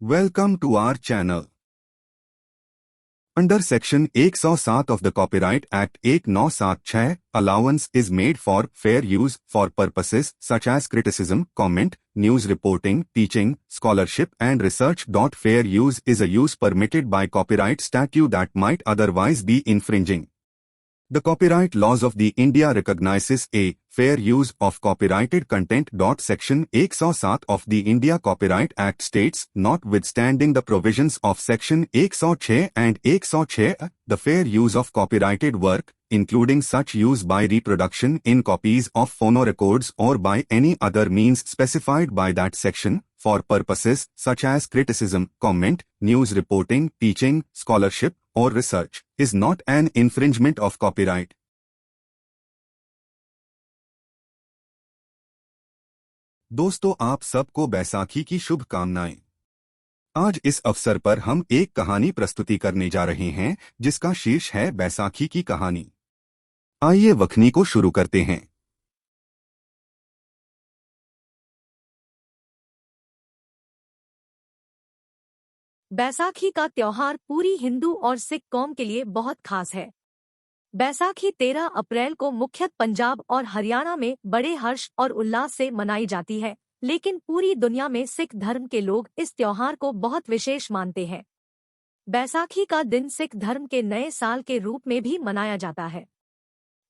Welcome to our channel. Under Section 107 of the Copyright Act 1976, allowance is made for fair use for purposes such as criticism, comment, news reporting, teaching, scholarship and research. Fair use is a use permitted by copyright statute that might otherwise be infringing. The copyright laws of the India recognizes a fair use of copyrighted content. Section 107 of the India Copyright Act states, notwithstanding the provisions of Section 106 and 106, the fair use of copyrighted work, including such use by reproduction in copies of phonorecords or by any other means specified by that section, for purposes such as criticism, comment, news reporting, teaching, scholarship, or research, is not an infringement of copyright. दोस्तों, आप सबको बैसाखी की शुभकामनाएं। आज इस अवसर पर हम एक कहानी प्रस्तुति करने जा रहे हैं जिसका शीर्ष है बैसाखी की कहानी। आइए वखनी को शुरू करते हैं। बैसाखी का त्योहार पूरी हिंदू और सिख कौम के लिए बहुत खास है। बैसाखी 13 अप्रैल को मुख्यतः पंजाब और हरियाणा में बड़े हर्ष और उल्लास से मनाई जाती है, लेकिन पूरी दुनिया में सिख धर्म के लोग इस त्योहार को बहुत विशेष मानते हैं। बैसाखी का दिन सिख धर्म के नए साल के रूप में भी मनाया जाता है।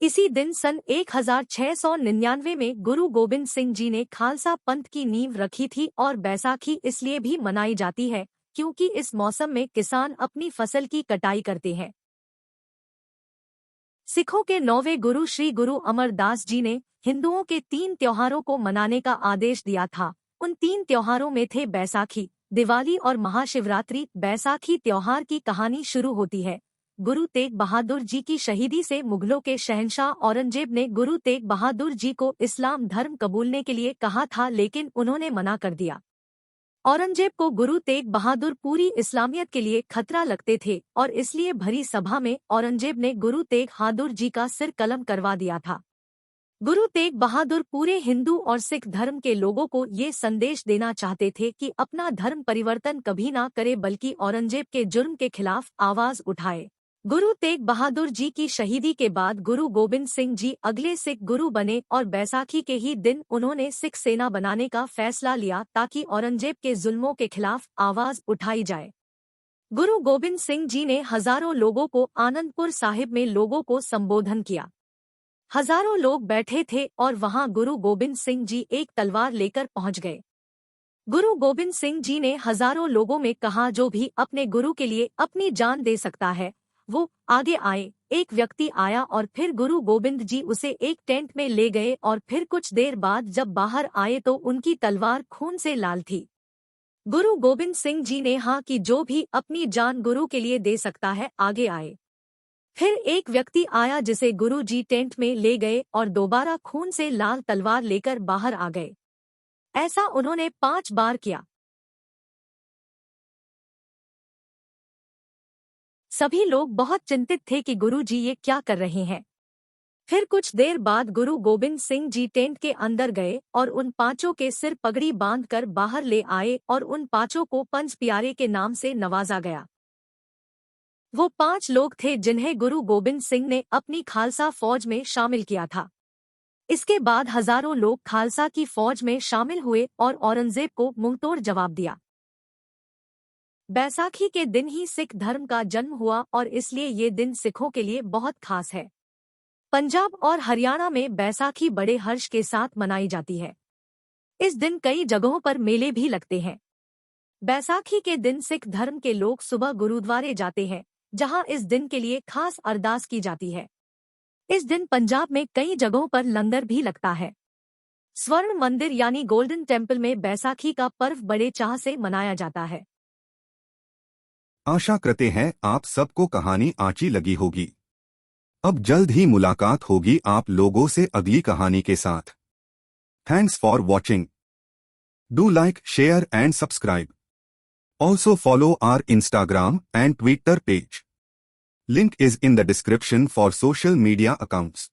इसी दिन सन 1699 में गुरु गोबिंद सिंह जी ने खालसा पंथ की नींव रखी थी और बैसाखी इसलिए भी मनाई जाती है क्योंकि इस मौसम में किसान अपनी फसल की कटाई करते हैं। सिखों के 9वें गुरु श्री गुरु अमरदास जी ने हिंदुओं के 3 त्योहारों को मनाने का आदेश दिया था। उन 3 त्योहारों में थे बैसाखी, दिवाली और महाशिवरात्रि। बैसाखी त्योहार की कहानी शुरू होती है गुरु तेग बहादुर जी की शहीदी से। मुगलों के शहंशाह औरंगजेब ने गुरु तेग बहादुर जी को इस्लाम धर्म कबूलने के लिए कहा था, लेकिन उन्होंने मना कर दिया। औरंगजेब को गुरु तेग बहादुर पूरी इस्लामियत के लिए खतरा लगते थे और इसलिए भरी सभा में औरंगजेब ने गुरु तेग बहादुर जी का सिर कलम करवा दिया था। गुरु तेग बहादुर पूरे हिंदू और सिख धर्म के लोगों को ये संदेश देना चाहते थे कि अपना धर्म परिवर्तन कभी ना करे, बल्कि औरंगजेब के जुर्म के खिलाफ आवाज उठाए। गुरु तेग बहादुर जी की शहीदी के बाद गुरु गोबिंद सिंह जी अगले सिख गुरु बने और बैसाखी के ही दिन उन्होंने सिख सेना बनाने का फैसला लिया ताकि औरंगजेब के जुल्मों के खिलाफ आवाज उठाई जाए। गुरु गोबिंद सिंह जी ने हजारों लोगों को आनंदपुर साहिब में लोगों को संबोधन किया। हजारों लोग बैठे थे और वहां गुरु गोबिंद सिंह जी एक तलवार लेकर पहुंच गए। गुरु गोबिंद सिंह जी ने हजारों लोगों में कहा, जो भी अपने गुरु के लिए अपनी जान दे सकता है वो आगे आए। एक व्यक्ति आया और फिर गुरु गोबिंद जी उसे एक टेंट में ले गए और फिर कुछ देर बाद जब बाहर आए तो उनकी तलवार खून से लाल थी। गुरु गोबिंद सिंह जी ने हाँ कि जो भी अपनी जान गुरु के लिए दे सकता है आगे आए। फिर एक व्यक्ति आया जिसे गुरु जी टेंट में ले गए और दोबारा खून से लाल तलवार लेकर बाहर आ गए। ऐसा उन्होंने 5 बार किया। सभी लोग बहुत चिंतित थे कि गुरु जी ये क्या कर रहे हैं। फिर कुछ देर बाद गुरु गोबिंद सिंह जी टेंट के अंदर गए और उन 5 के सिर पगड़ी बांधकर बाहर ले आए और उन 5 को पंच प्यारे के नाम से नवाजा गया। वो 5 लोग थे जिन्हें गुरु गोबिंद सिंह ने अपनी खालसा फौज में शामिल किया था। इसके बाद हजारों लोग खालसा की फौज में शामिल हुए और औरंगजेब को मुंहतोड़ जवाब दिया। बैसाखी के दिन ही सिख धर्म का जन्म हुआ और इसलिए ये दिन सिखों के लिए बहुत खास है। पंजाब और हरियाणा में बैसाखी बड़े हर्ष के साथ मनाई जाती है। इस दिन कई जगहों पर मेले भी लगते हैं। बैसाखी के दिन सिख धर्म के लोग सुबह गुरुद्वारे जाते हैं, जहां इस दिन के लिए खास अरदास की जाती है। इस दिन पंजाब में कई जगहों पर लंगर भी लगता है। स्वर्ण मंदिर यानी गोल्डन टेम्पल में बैसाखी का पर्व बड़े चाह से मनाया जाता है। आशा करते हैं आप सबको कहानी अच्छी लगी होगी। अब जल्द ही मुलाकात होगी आप लोगों से अगली कहानी के साथ। Thanks for watching. Do like, share and subscribe. Also follow our Instagram and Twitter page. Link is in the description for social media accounts.